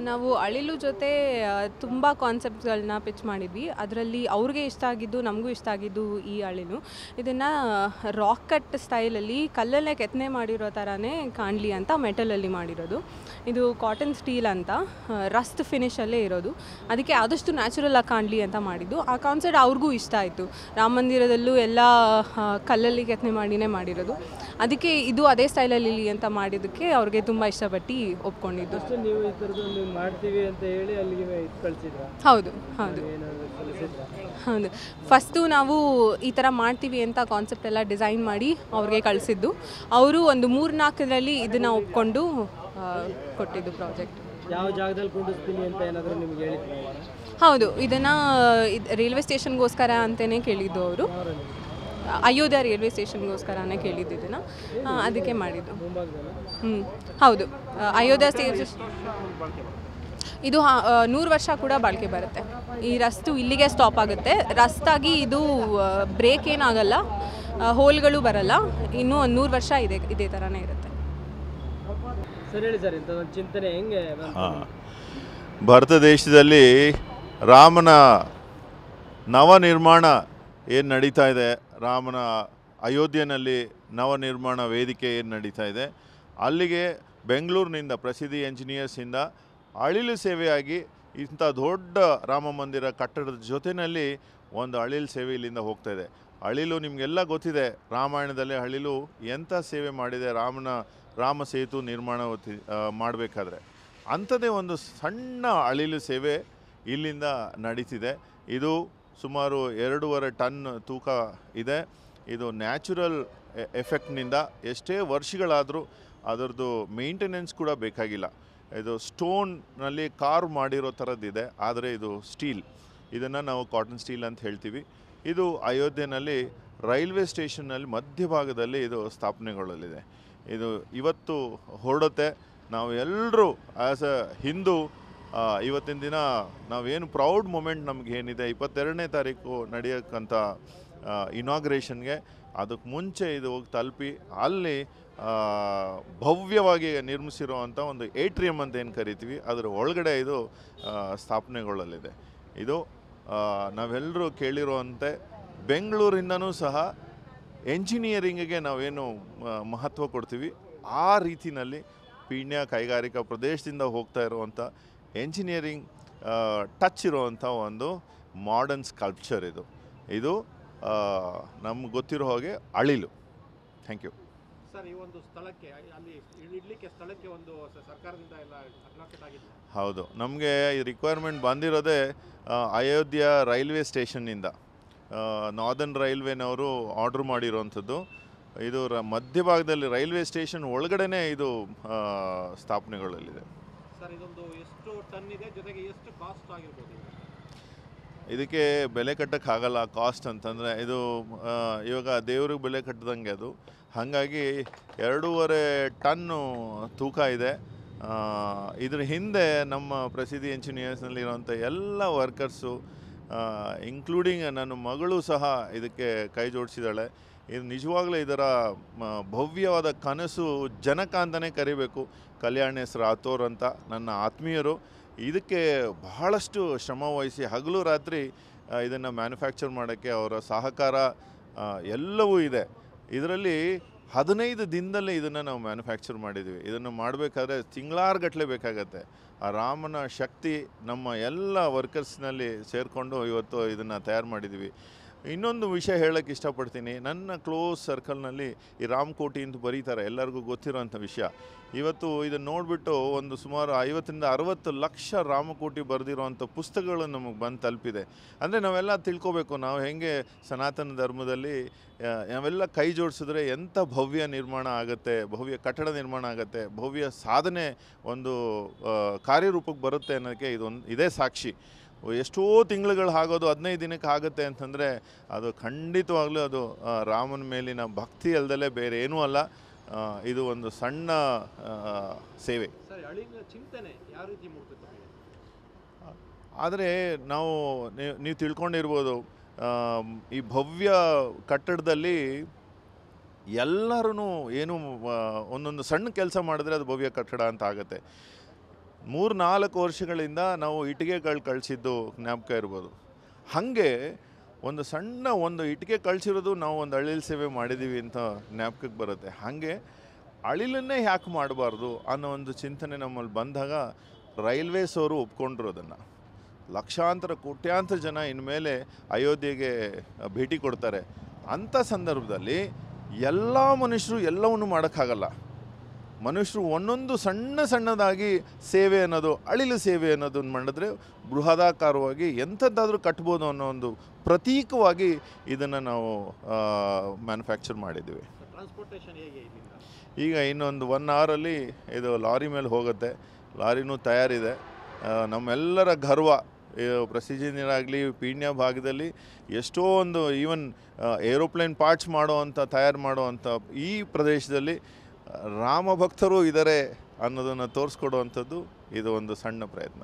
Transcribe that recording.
ನಾವು ಅಳಿಲು ಜೊತೆ ತುಂಬ ಕಾನ್ಸೆಪ್ಟ್ಸ್ಗಳನ್ನ ಪಿಚ್ ಮಾಡಿದ್ವಿ. ಅದರಲ್ಲಿ ಅವ್ರಿಗೆ ಇಷ್ಟ ಆಗಿದ್ದು, ನಮಗೂ ಇಷ್ಟ ಆಗಿದ್ದು ಈ ಅಳಿಲು. ಇದನ್ನು ರಾಕ್ ಕಟ್ ಸ್ಟೈಲಲ್ಲಿ ಕಲ್ಲಲ್ಲೇ ಕೆತ್ತನೆ ಮಾಡಿರೋ ಥರನೇ ಕಾಣಲಿ ಅಂತ ಮೆಟಲಲ್ಲಿ ಮಾಡಿರೋದು. ಇದು ಕಾಟನ್ ಸ್ಟೀಲ್ ಅಂತ ರಸ್ಟ್ ಫಿನಿಷಲ್ಲೇ ಇರೋದು. ಅದಕ್ಕೆ ಆದಷ್ಟು ನ್ಯಾಚುರಲ್ ಆಗಿ ಕಾಣಲಿ ಅಂತ ಮಾಡಿದ್ದು. ಆ ಕಾನ್ಸೆಪ್ಟ್ ಅವ್ರಿಗೂ ಇಷ್ಟ ಆಯಿತು. ರಾಮ ಮಂದಿರದಲ್ಲೂ ಎಲ್ಲ ಕಲ್ಲಲ್ಲಿ ಕೆತ್ತನೆ ಮಾಡಿನೇ ಮಾಡಿರೋದು. ಅದಕ್ಕೆ ಇದು ಅದೇ ಸ್ಟೈಲಲ್ಲಿ ಅಂತ ಮಾಡಿದ್ದಕ್ಕೆ ಅವ್ರಿಗೆ ತುಂಬ ಇಷ್ಟಪಟ್ಟು ಒಪ್ಕೊಂಡಿದ್ದು. ಮಾಡ್ತೀವಿ ಅಂತ ಹೇಳಿ ಅಲ್ಲಿಗೆ ಕಳಿಸಿದ್ರಾ? ಹೌದು ಹೌದು ಹೌದು. ಫಸ್ಟು ನಾವು ಈ ಥರ ಮಾಡ್ತೀವಿ ಅಂತ ಕಾನ್ಸೆಪ್ಟ್ ಎಲ್ಲ ಡಿಸೈನ್ ಮಾಡಿ ಅವ್ರಿಗೆ ಕಳಿಸಿದ್ದು. ಅವರು ಒಂದು 3-4 ಇದನ್ನು ಒಪ್ಕೊಂಡು ಕೊಟ್ಟಿದ್ದು ಪ್ರಾಜೆಕ್ಟ್. ಯಾವ ಜಾಗದಲ್ಲಿ ಕುಂಡಿಸ್ತೀನಿ ಅಂತ ಏನಾದರೂ ನಿಮ್ಗೆ ಹೇಳಿದ್ರು? ಹೌದು, ಇದನ್ನು ರೈಲ್ವೆ ಸ್ಟೇಷನ್ಗೋಸ್ಕರ ಅಂತಲೇ ಕೇಳಿದ್ದು ಅವರು. ಅಯೋಧ್ಯ ರೈಲ್ವೆ ಸ್ಟೇಷನ್ಗೋಸ್ಕರನೇ ಕೇಳಿದ್ದು ಇದನ್ನು. ಅದಕ್ಕೆ ಮಾಡಿದ್ದು. ಹೌದು, ಅಯೋಧ್ಯ ಸ್ಟೇಷನ್ ಇದು 100 ವರ್ಷ ಕೂಡ ಬಾಳಿಕೆ ಬರುತ್ತೆ. ಈ ರಸ್ತು ಇಲ್ಲಿಗೆ ಸ್ಟಾಪ್ ಆಗುತ್ತೆ. ರಸ್ತಾಗಿ ಇದು ಬ್ರೇಕ್ ಏನಾಗಲ್ಲ, ಹೋಲ್ಗಳು ಬರಲ್ಲ. ಇನ್ನೂ 100 ವರ್ಷ ಇದೇ ಥರನೇ ಇರುತ್ತೆ. ಸರ್ ಹೇಳಿ ಸರ್, ಇಂಥ ಒಂದು ಚಿಂತನೆ ಹೆಂಗೆ? ಭಾರತ ದೇಶದಲ್ಲಿ ರಾಮನ ನವನಿರ್ಮಾಣ ಏನು ನಡೀತಾ ಇದೆ, ರಾಮನ ಅಯೋಧ್ಯೆಯಲ್ಲಿ ನವನಿರ್ಮಾಣ ವೇದಿಕೆ ಏನು ನಡೀತಾ ಇದೆ, ಅಲ್ಲಿಗೆ ಬೆಂಗಳೂರಿನಿಂದ ಪ್ರಸಿದ್ಧಿ ಎಂಜಿನಿಯರ್ಸಿಂದ ಅಳಿಲು ಸೇವೆಯಾಗಿ ಇಂಥ ದೊಡ್ಡ ರಾಮ ಮಂದಿರ ಕಟ್ಟಡದ ಜೊತೆಯಲ್ಲಿ ಒಂದು ಅಳಿಲು ಸೇವೆ ಇಲ್ಲಿಂದ ಹೋಗ್ತಾ ಇದೆ. ಅಳಿಲು ನಿಮಗೆಲ್ಲ ಗೊತ್ತಿದೆ, ರಾಮಾಯಣದಲ್ಲಿ ಅಳಿಲು ಎಂಥ ಸೇವೆ ಮಾಡಿದೆ ರಾಮ ಸೇತು ನಿರ್ಮಾಣ ಮಾಡಬೇಕಾದ್ರೆ. ಅಂಥದ್ದೇ ಒಂದು ಸಣ್ಣ ಅಳಿಲು ಸೇವೆ ಇಲ್ಲಿಂದ ನಡೀತಿದೆ. ಇದು ಸುಮಾರು 2.5 ಟನ್ ತೂಕ ಇದೆ. ಇದು ನ್ಯಾಚುರಲ್ ಎಫೆಕ್ಟ್ನಿಂದ ಎಷ್ಟೇ ವರ್ಷಗಳಾದರೂ ಅದರದ್ದು ಮೇಂಟೆನೆನ್ಸ್ ಕೂಡ ಬೇಕಾಗಿಲ್ಲ. ಇದು ಸ್ಟೋನ್ನಲ್ಲಿ ಕಾರ್ವ್ ಮಾಡಿರೋ ಥರದ್ದಿದೆ, ಆದರೆ ಇದು ಸ್ಟೀಲ್. ಇದನ್ನು ನಾವು ಕಾಟನ್ ಸ್ಟೀಲ್ ಅಂತ ಹೇಳ್ತೀವಿ. ಇದು ಅಯೋಧ್ಯೆಯಲ್ಲಿ ರೈಲ್ವೆ ಸ್ಟೇಷನ್ನಲ್ಲಿ ಮಧ್ಯಭಾಗದಲ್ಲಿ ಇದು ಸ್ಥಾಪನೆಗೊಳ್ಳಲಿದೆ. ಇದು ಇವತ್ತು ಹೊರಡುತ್ತೆ. ನಾವು ಎಲ್ಲರೂ ಆ್ಯಸ್ ಅ ಹಿಂದೂ ಇವತ್ತಿನ ದಿನ ನಾವೇನು ಪ್ರೌಡ್ ಮೂಮೆಂಟ್ ನಮಗೇನಿದೆ, 22ನೇ ತಾರೀಕು ನಡೆಯೋಕ್ಕಂಥ ಇನಾಗ್ರೇಷನ್ಗೆ ಅದಕ್ಕೆ ಮುಂಚೆ ಇದು ಹೋಗಿ ತಲುಪಿ ಅಲ್ಲಿ ಭವ್ಯವಾಗಿ ನಿರ್ಮಿಸಿರುವಂಥ ಒಂದು ಏಟ್ರಿಯಮ್ ಅಂತ ಏನು ಕರಿತೀವಿ, ಅದರ ಒಳಗಡೆ ಇದು ಸ್ಥಾಪನೆಗೊಳ್ಳಲಿದೆ. ಇದು ನಾವೆಲ್ಲರೂ ಕೇಳಿರುವಂತೆ ಬೆಂಗಳೂರಿಂದನೂ ಸಹ ಎಂಜಿನಿಯರಿಂಗಿಗೆ ನಾವೇನು ಮಹತ್ವ ಕೊಡ್ತೀವಿ, ಆ ರೀತಿಯಲ್ಲಿ ಪೀಣ್ಯ ಕೈಗಾರಿಕಾ ಪ್ರದೇಶದಿಂದ ಹೋಗ್ತಾ ಇರುವಂಥ ಎಂಜಿನಿಯರಿಂಗ್ ಟಚ್ ಇರುವಂಥ ಒಂದು ಮಾಡರ್ನ್ ಸ್ಕಲ್ಪ್ಚರ್ ಇದು ನಮ್ಗೆ ಗೊತ್ತಿರೋ ಹಾಗೆ ಅಳಿಲು. Thank you sir. ಈ ಒಂದು ಸ್ಥಳಕ್ಕೆ ಅಲ್ಲಿ ಇಡ್ಲಿಕ್ಕೆ ಸ್ಥಳಕ್ಕೆ ಒಂದು ಸರ್ಕಾರದಿಂದ ಎಲ್ಲ ಅಲೋಕೇಟ್ ಆಗಿದೆ? ಹೌದು, ನಮಗೆ ಈ ರಿಕ್ವೈರ್ಮೆಂಟ್ ಬಂದಿರೋದೇ ಅಯೋಧ್ಯ ರೈಲ್ವೆ ಸ್ಟೇಷನ್ನಿಂದ. ನಾರ್ದರ್ನ್ ರೈಲ್ವೆನವರು ಆರ್ಡ್ರ್ ಮಾಡಿರೋವಂಥದ್ದು. ಇದು ಮಧ್ಯಭಾಗದಲ್ಲಿ ರೈಲ್ವೆ ಸ್ಟೇಷನ್ ಒಳಗಡೆನೇ ಇದು ಸ್ಥಾಪನೆಗಳಲ್ಲಿದೆ. ಸರ್, ಇದೊಂದು ಎಷ್ಟು ಟನ್ ಇದೆ, ಜೊತೆಗೆ ಎಷ್ಟು ಕಾಸ್ಟ್ ಆಗಿರ್ಬೋದು? ಇದಕ್ಕೆ ಬೆಲೆ ಕಟ್ಟೋಕ್ಕಾಗಲ್ಲ. ಕಾಸ್ಟ್ ಅಂತಂದರೆ ಇದು ಇವಾಗ ದೇವ್ರಿಗೆ ಬೆಲೆ ಕಟ್ಟದಂಗೆ ಅದು. ಹಾಗಾಗಿ 2.5 ಟನ್ನು ತೂಕ ಇದೆ. ಇದ್ರ ಹಿಂದೆ ನಮ್ಮ ಪ್ರಸಿದ್ಧಿ ಎಂಜಿನಿಯರ್ಸ್ನಲ್ಲಿರುವಂಥ ಎಲ್ಲ ವರ್ಕರ್ಸು ಇನ್ಕ್ಲೂಡಿಂಗ್ ನನ್ನ ಮಗಳು ಸಹ ಇದಕ್ಕೆ ಕೈ ಜೋಡಿಸಿದ್ದಾಳೆ. ಇದು ನಿಜವಾಗ್ಲೂ ಇದರ ಭವ್ಯವಾದ ಕನಸು ಜನಕ ಅಂತಲೇ ಕರಿಬೇಕು. ಕಲ್ಯಾಣ್ ಎಸ್ ರಾಥೋರ್ ಅಂತ ನನ್ನ ಆತ್ಮೀಯರು ಇದಕ್ಕೆ ಬಹಳಷ್ಟು ಶ್ರಮ ವಹಿಸಿ ಹಗಲು ರಾತ್ರಿ ಇದನ್ನು ಮ್ಯಾನುಫ್ಯಾಕ್ಚರ್ ಮಾಡೋಕ್ಕೆ ಅವರ ಸಹಕಾರ ಎಲ್ಲವೂ ಇದೆ. ಇದರಲ್ಲಿ 15 ದಿನದಲ್ಲೇ ಇದನ್ನು ನಾವು ಮ್ಯಾನುಫ್ಯಾಕ್ಚರ್ ಮಾಡಿದ್ದೀವಿ. ಇದನ್ನು ಮಾಡಬೇಕಾದ್ರೆ ತಿಂಗಳಾರ್ಗಟ್ಟಲೆ ಬೇಕಾಗತ್ತೆ. ಆ ರಾಮನ ಶಕ್ತಿ ನಮ್ಮ ಎಲ್ಲ ವರ್ಕರ್ಸ್ನಲ್ಲಿ ಸೇರಿಕೊಂಡು ಇವತ್ತು ಇದನ್ನು ತಯಾರು ಮಾಡಿದ್ದೀವಿ. ಇನ್ನೊಂದು ವಿಷಯ ಹೇಳೋಕ್ಕೆ ಇಷ್ಟಪಡ್ತೀನಿ. ನನ್ನ ಕ್ಲೋಸ್ ಸರ್ಕಲ್ನಲ್ಲಿ ಈ ರಾಮಕೋಟಿ ಅಂತ ಬರೀತಾರೆ, ಎಲ್ಲರಿಗೂ ಗೊತ್ತಿರೋಂಥ ವಿಷಯ. ಇವತ್ತು ಇದನ್ನು ನೋಡಿಬಿಟ್ಟು ಒಂದು ಸುಮಾರು 50-60 ಲಕ್ಷ ರಾಮಕೋಟಿ ಬರೆದಿರೋವಂಥ ಪುಸ್ತಕಗಳು ನಮಗೆ ಬಂದು ತಲುಪಿದೆ. ಅಂದರೆ ನಾವೆಲ್ಲ ತಿಳ್ಕೊಬೇಕು, ನಾವು ಹೇಗೆ ಸನಾತನ ಧರ್ಮದಲ್ಲಿ ನಾವೆಲ್ಲ ಕೈ ಜೋಡಿಸಿದ್ರೆ ಎಂಥ ಭವ್ಯ ನಿರ್ಮಾಣ ಆಗುತ್ತೆ, ಭವ್ಯ ಕಟ್ಟಡ ನಿರ್ಮಾಣ ಆಗುತ್ತೆ, ಭವ್ಯ ಸಾಧನೆ ಒಂದು ಕಾರ್ಯರೂಪಕ್ಕೆ ಬರುತ್ತೆ ಅನ್ನೋಕ್ಕೆ ಇದೇ ಸಾಕ್ಷಿ. ಎಷ್ಟೋ ತಿಂಗಳುಗಳು ಆಗೋದು 15 ದಿನಕ್ಕೆ ಆಗುತ್ತೆ ಅಂತಂದರೆ ಅದು ಖಂಡಿತವಾಗ್ಲೂ ಅದು ರಾಮನ ಮೇಲಿನ ಭಕ್ತಿ ಅಲ್ಲದಲ್ಲೇ ಬೇರೆ ಏನೂ ಅಲ್ಲ. ಇದು ಒಂದು ಸಣ್ಣ ಸೇವೆ. ಚಿಂತನೆ ಯಾವ ರೀತಿ ಮೂಡ್ತದೆ? ಆದರೆ ನೀವು ತಿಳ್ಕೊಂಡಿರ್ಬೋದು, ಈ ಭವ್ಯ ಕಟ್ಟಡದಲ್ಲಿ ಎಲ್ಲರೂ ಏನು ಒಂದೊಂದು ಸಣ್ಣ ಕೆಲಸ ಮಾಡಿದ್ರೆ ಅದು ಭವ್ಯ ಕಟ್ಟಡ ಅಂತ ಆಗುತ್ತೆ. 3-4 ವರ್ಷಗಳಿಂದ ನಾವು ಇಟ್ಟಿಗೆಗಳು ಕಳಿಸಿದ್ದು ಜ್ಞಾಪಕ ಇರ್ಬೋದು. ಹಾಗೆ ಒಂದು ಸಣ್ಣ ಒಂದು ಇಟ್ಟಿಗೆ ಕಳಿಸಿರೋದು ನಾವು ಒಂದು ಅಳಿಲು ಸೇವೆ ಮಾಡಿದ್ದೀವಿ ಅಂತ ಜ್ಞಾಪಕಕ್ಕೆ ಬರುತ್ತೆ. ಹಾಗೆ ಅಳಿಲನ್ನೇ ಯಾಕೆ ಮಾಡಬಾರ್ದು ಅನ್ನೋ ಒಂದು ಚಿಂತನೆ ನಮ್ಮಲ್ಲಿ ಬಂದಾಗ ರೈಲ್ವೇಸ್ ಅವರು ಒಪ್ಕೊಂಡಿರೋದನ್ನು. ಲಕ್ಷಾಂತರ ಕೋಟ್ಯಾಂತರ ಜನ ಇನ್ಮೇಲೆ ಅಯೋಧ್ಯೆಗೆ ಭೇಟಿ ಕೊಡ್ತಾರೆ. ಅಂಥ ಸಂದರ್ಭದಲ್ಲಿ ಎಲ್ಲ ಮನುಷ್ಯರು ಎಲ್ಲವನ್ನು ಮಾಡೋಕ್ಕಾಗಲ್ಲ. ಮನುಷ್ಯರು ಒಂದೊಂದು ಸಣ್ಣದಾಗಿ ಸೇವೆ ಅನ್ನೋದು, ಅಳಿಲು ಸೇವೆ ಅನ್ನೋದನ್ನು ಮಾಡಿದ್ರೆ ಬೃಹದಾಕಾರವಾಗಿ ಎಂಥದ್ದಾದರೂ ಕಟ್ಬೋದು ಅನ್ನೋ ಒಂದು ಪ್ರತೀಕವಾಗಿ ಇದನ್ನು ನಾವು ಮ್ಯಾನುಫ್ಯಾಕ್ಚರ್ ಮಾಡಿದ್ದೀವಿ. ಟ್ರಾನ್ಸ್ಪೋರ್ಟೇಷನ್ ಹೇಗೆ ಇಲ್ಲಿಂದ? ಈಗ ಇನ್ನೊಂದು 1 ಅವರಲ್ಲಿ ಇದು ಲಾರಿ ಮೇಲೆ ಹೋಗುತ್ತೆ. ಲಾರಿನೂ ತಯಾರಿದೆ. ನಮ್ಮೆಲ್ಲರ ಗರ್ವ, ಪ್ರಸಿದ್ಧಿನರಾಗಲಿ ಪೀಣ್ಯ ಭಾಗದಲ್ಲಿ ಎಷ್ಟೋ ಒಂದು ಈವನ್ ಏರೋಪ್ಲೇನ್ ಪಾರ್ಟ್ಸ್ ತಯಾರು ಮಾಡುವಂಥ ಈ ಪ್ರದೇಶದಲ್ಲಿ ರಾಮ ಭಕ್ತರು ಇದ್ದಾರೆ ಅನ್ನೋದನ್ನು ತೋರಿಸ್ಕೊಡುವಂಥದ್ದು ಇದು ಒಂದು ಸಣ್ಣ ಪ್ರಯತ್ನ.